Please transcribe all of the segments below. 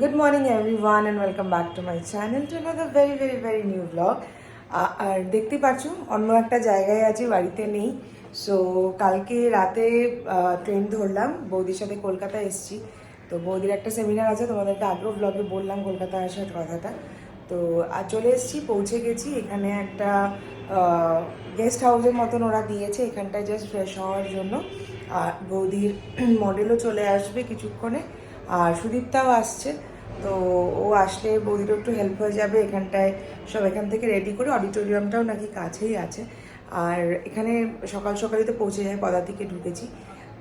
Good morning everyone and welcome back to my channel to another very new vlog. আর দেখতে পাচ্ছ অন্য একটা জায়গায় আছি, বাড়িতে নেই। সো কালকে রাতে ট্রেন ধরলাম, বৌদির সাথে কলকাতা এসেছি। তো বৌদির একটা সেমিনার আছে, তোমাদেরকে আগেও ব্লগে বললাম কলকাতা আসার কথাটা। তো আর চলে এসেছি, পৌঁছে গেছি। এখানে একটা গেস্ট হাউসের মতন ওরা দিয়েছে, এখানটায় জাস্ট ফ্রেশ হওয়ার জন্য। আর বৌদির মডেলও চলে আসবে কিছুক্ষণে, আর সুদীপ্তাও আসছে। তো ও আসলে বৌদিরও একটু হেল্প হয়ে যাবে। এখানটায় সব এখান থেকে রেডি করে, অডিটোরিয়ামটাও নাকি কাছেই আছে। আর এখানে সকাল সকালই তো পৌঁছে যায়, পদাতিকে ঢুকেছি।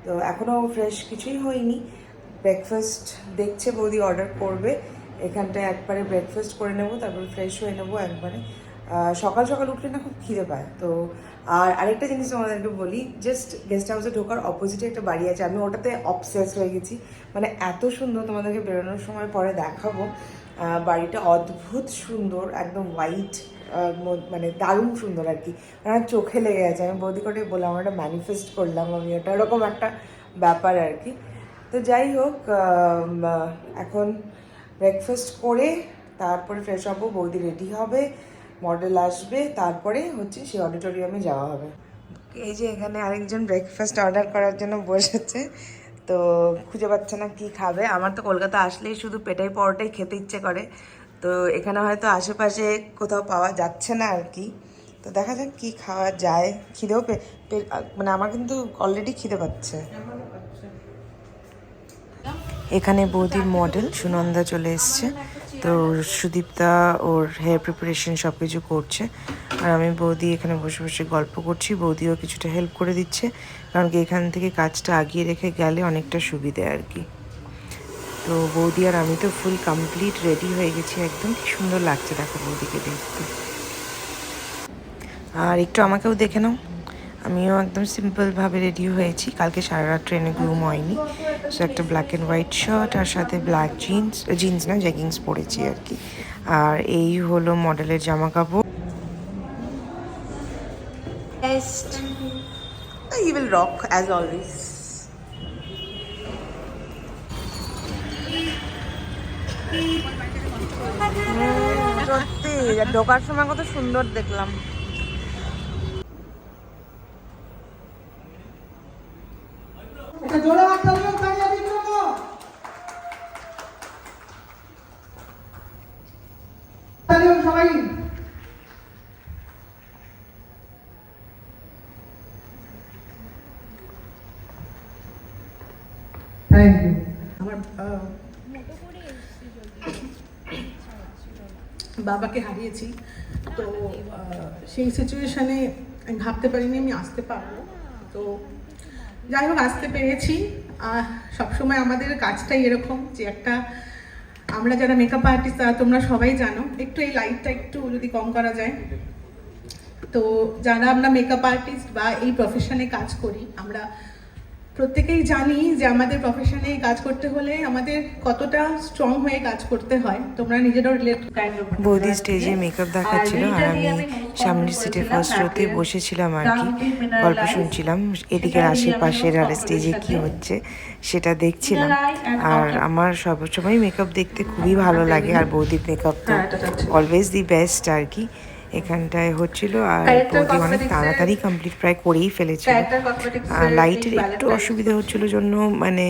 তো এখনও ফ্রেশ কিছুই হয়নি। ব্রেকফাস্ট দেখছে বৌদি, অর্ডার করবে। এখানটায় একবারে ব্রেকফাস্ট করে নেবো, তারপর ফ্রেশ হয়ে নেবো একবারে। সকাল সকাল উঠলে না খুব খিদে পায়। তো আর আরেকটা জিনিস তোমাদেরকে বলি, জাস্ট গেস্ট হাউসে ঢোকার অপোজিটে একটা বাড়ি আছে, আমি ওটাতে অবসেস হয়ে গেছি। মানে এত সুন্দর, তোমাদেরকে বেরোনোর সময় পরে দেখাবো। বাড়িটা অদ্ভুত সুন্দর, একদম হোয়াইট, মানে দারুণ সুন্দর আর কি। আমার চোখে লেগে গেছে। আমি বৌদি করে বললাম ওটা ম্যানিফেস্ট করলাম আমি, ওটা এরকম একটা ব্যাপার আর কি। তো যাই হোক, এখন ব্রেকফাস্ট করে তারপরে ফ্রেশ হবো, বৌদি রেডি হবে, মডেল আসবে, তারপরে হচ্ছে সেই অডিটোরিয়ামে যাওয়া হবে। এই যে এখানে আরেকজন ব্রেকফাস্ট অর্ডার করার জন্য বসেছে। তো খুঁজে পাচ্ছে না কি খাবে। আমার তো কলকাতা আসলেই শুধু পেটাই পরোটাই খেতে ইচ্ছে করে। তো এখানে হয়তো আশেপাশে কোথাও পাওয়া যাচ্ছে না আর কি। তো দেখা যাক কি খাওয়া যায়। খিদেও মানে আমার কিন্তু অলরেডি খিদে পাচ্ছে। এখানে বৌদির মডেল সুনন্দা চলে এসছে। তো সুদীপ্তা ওর হেয়ার প্রিপারেশন সব কিছু করছে, আর আমি বৌদি এখানে বসে বসে গল্প করছি। বৌদিও কিছুটা হেল্প করে দিচ্ছে, কারণ কি এখান থেকে কাজটা আগিয়ে রেখে গেলে অনেকটা সুবিধে আর কি। তো বৌদি আর আমি তো ফুল কমপ্লিট রেডি হয়ে গেছি একদম। কি সুন্দর লাগছে দেখো বৌদিকে দেখতে। আর একটু আমাকেও দেখে নাও, আমিও একদম সিম্পলভাবে রেডি হয়েছি। কালকে সারা রাত ট্রেনে ঘুম হয়নি। সো একটা ব্ল্যাক অ্যান্ড হোয়াইট শার্ট আর সাথে ব্ল্যাক জিন্স না জ্যাগিংস পরেছি আর কি। আর এই হলো মডেলের জামা কাপড়। He will rock as always. সত্যি ঢোকার সময় কত সুন্দর দেখলাম। সবাই থ্যাংক ইউ। আমার বাবাকে হারিয়েছি, তো সেই সিচুয়েশনে আমি ভাবতে পারিনি আমি আসতে পারবো। তো যাই হোক আসতে পেরেছি। সবসময় আমাদের কাজটাই এরকম যে একটা, আমরা যারা মেকআপ আর্টিস্ট তোমরা সবাই জানো, একটু এই লাইটটা একটু যদি কম করা যায়। তো যারা আমরা মেকআপ আর্টিস্ট বা এই প্রফেশনে কাজ করি, আমরা প্রত্যেকেই জানি যে আমাদের প্রফেশনে কাজ করতে হলে আমাদের কতটা স্ট্রং হয়ে কাজ করতে হয়। তোমরা নিজেরাও রিলেট। বৌদি স্টেজে মেকআপ দেখাচ্ছিল, আর আমি সামনের সিটে ফার্স্ট রোতে বসেছিলাম আর কি, গল্প শুনছিলাম। এদিকের আশেপাশের আর স্টেজে কি হচ্ছে সেটা দেখছিলাম। আর আমার সবসময় মেকআপ দেখতে খুবই ভালো লাগে, আর বৌদির মেকআপ তো অলওয়েজ দি বেস্ট আর কি। এখানটায় হচ্ছিল, আর বৌদি অনেক তাড়াতাড়ি কমপ্লিট প্রায় করেই ফেলেছিল। লাইটের একটু অসুবিধা হচ্ছিল জন্য মানে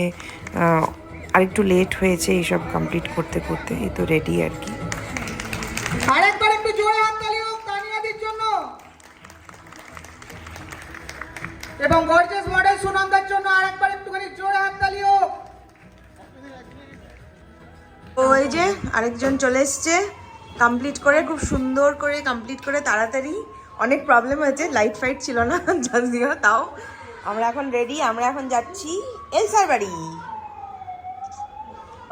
আরেকটু লেট হয়েছে এইসব কমপ্লিট করতে করতে। এই তো রেডি আর কি। আরেকবার একটু জোরে হাততালি হোক তানিয়াদির জন্য, এবং গর্জিয়াস মডেল সুনন্দার জন্য আরেকবার একটুখানি জোরে হাততালি হোক। ওই যে আরেকজন চলে এসছে কমপ্লিট করে, খুব সুন্দর করে কমপ্লিট করে তাড়াতাড়ি। অনেক প্রবলেম হয়েছে, লাইট ফাইট ছিল না যদিও, তাও আমরা এখন রেডি। আমরা এখন যাচ্ছি এলসার বাড়ি।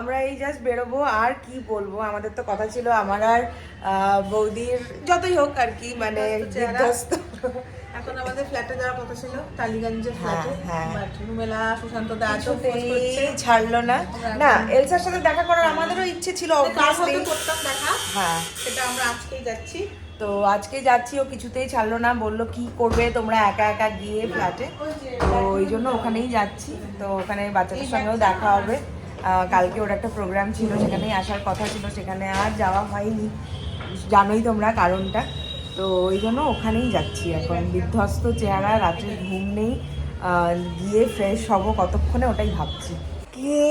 আমরা এই জাস্ট বেরোবো। আর কি বলবো, আমাদের তো কথা ছিল আমার আর বৌদির, যতই হোক আর কি, মানে বিধ্বস্ত। এখন আমাদের ফ্ল্যাটে যাওয়ার কথা ছিল, টালিগঞ্জের ফ্ল্যাটে। হ্যাঁ। বাট রুমেলা সুশান্ত দা আছো ছাড়লো না। না, এলসার সাথে দেখা করার আমাদেরও ইচ্ছে ছিল, obviously করতাম দেখা। হ্যাঁ, সেটা আমরা আজকেই যাচ্ছি। তো আজকে যাচ্ছি, ও কিছুতেই ছাড়লো না, বললো কি করবে তোমরা একা একা গিয়ে ফ্ল্যাটে। তো ওই জন্য ওখানেই যাচ্ছি। তো ওখানে বাচ্চাদের সঙ্গেও দেখা হবে। কালকে ওর একটা প্রোগ্রাম ছিল, সেখানেই আসার কথা ছিল, সেখানে আর যাওয়া হয়নি, জানোই তোমরা কারণটা। তো ওই জন্য ওখানেই যাচ্ছি এখন। বিধ্বস্ত চেহারা, রাত্রে ঘুম নেই, গিয়ে ফ্রেশ হবো কতক্ষণে ওটাই ভাবছি। কে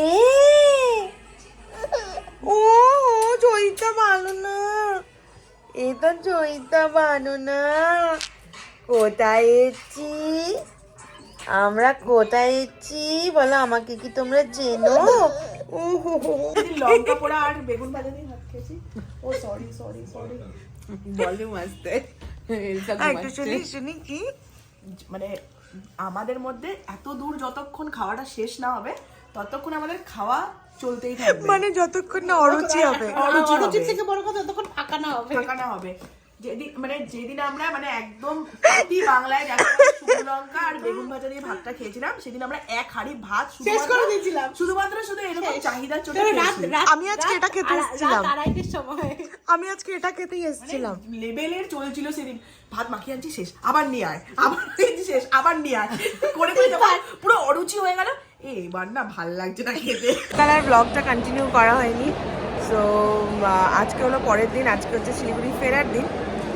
ও জয়িতা ভালো না, এ তো জয়িতা ভালো না। কোথায় এসছি আমরা, কোথায় এসছি বলো, আমাকে কি তোমরা চেনো? লঙ্কা পোড়া আর বেগুন ভাজা দিয়ে ভাত খেয়েছি। ও সরি সরি সরি বলে মাসতে একটু শুনি শুনি কি মানে আমাদের মধ্যে এত দূর যতক্ষণ খাওয়াটা শেষ না হবে ততক্ষণ আমাদের খাওয়া চলতেই থাকবে, মানে যতক্ষণ না অরুচি হবে। অরুচির থেকে বড় কথা যতক্ষণ ফাঁকা না হবে। ফাঁকানো হবে। যেদিন আমরা মানে একদম অতি বাংলায় যাকে শুকনো লঙ্কা আর বেগুন ভাজা দিয়ে ভাতটা খেয়েছিলাম, সেদিন আমরা এক হাঁড়ি ভাত শেষ করে দিয়েছিলাম। শুধুমাত্র এরকম চাহিদার চোটে খেয়েছি। আমি আজকে এটা খেতে এসেছিলাম, আড়াইটের সময় আমি আজকে এটা খেতেই এসেছিলাম। লেভেলের চলছিল সেদিন, ভাত মাখিয়ে আনছি শেষ, আবার নিয়ে আয়, আবার খেয়েছি শেষ, আবার নিয়ে আয় করে করে যখন পুরো অরুচি হয়ে গেল, এবার না ভাল লাগছে না খেতে। কালার ব্লগটা কন্টিনিউ করা হয়নি। সো আজকে হলো পরের দিন, আজকে হচ্ছে শিলিগুড়ি ফেরার দিন।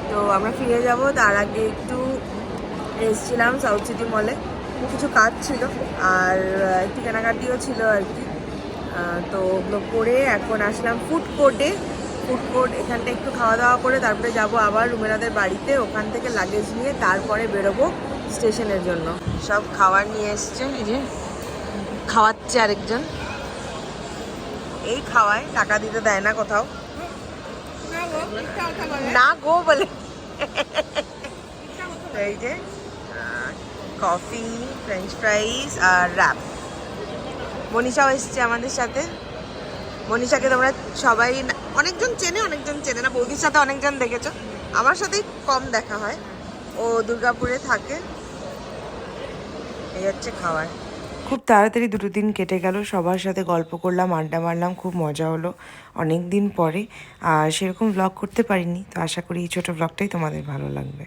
তো আমরা ফিরে যাব, তার আগে একটু এসেছিলাম সাউথ সিটি মলে, কিছু কাজ ছিল আর একটু কেনাকাটিও ছিল আর কি। তো ওগুলো করে এখন আসলাম ফুড কোর্টে। ফুড কোর্ট এখানটা একটু খাওয়া দাওয়া করে তারপরে যাব আবার রুমেরাদের বাড়িতে, ওখান থেকে লাগেজ নিয়ে তারপরে বেরোবো স্টেশনের জন্য। সব খাবার নিয়ে এসছে, এই যে খাওয়াচ্ছে আরেকজন, এই খাওয়ায়, টাকা দিতে দেয় না কোথাও, না গো বলে। এই যে কফি, ফ্রেঞ্চ ফ্রাইস আর র্যাপ। মনীষাও এসছে আমাদের সাথে। মনীষাকে তোমরা সবাই অনেকজন চেনে, অনেকজন চেনে না। বৌদির সাথে অনেকজন দেখেছো, আমার সাথেই কম দেখা হয়, ও দুর্গাপুরে থাকে। এই হচ্ছে খাবার। খুব তাড়াতাড়ি 2 দিন কেটে গেল, সবার সাথে গল্প করলাম, আড্ডা মারলাম, খুব মজা হলো অনেক দিন পরে। আর সেরকম ব্লগ করতে পারিনি, তো আশা করি এই ছোটো ব্লগটাই তোমাদের ভালো লাগবে।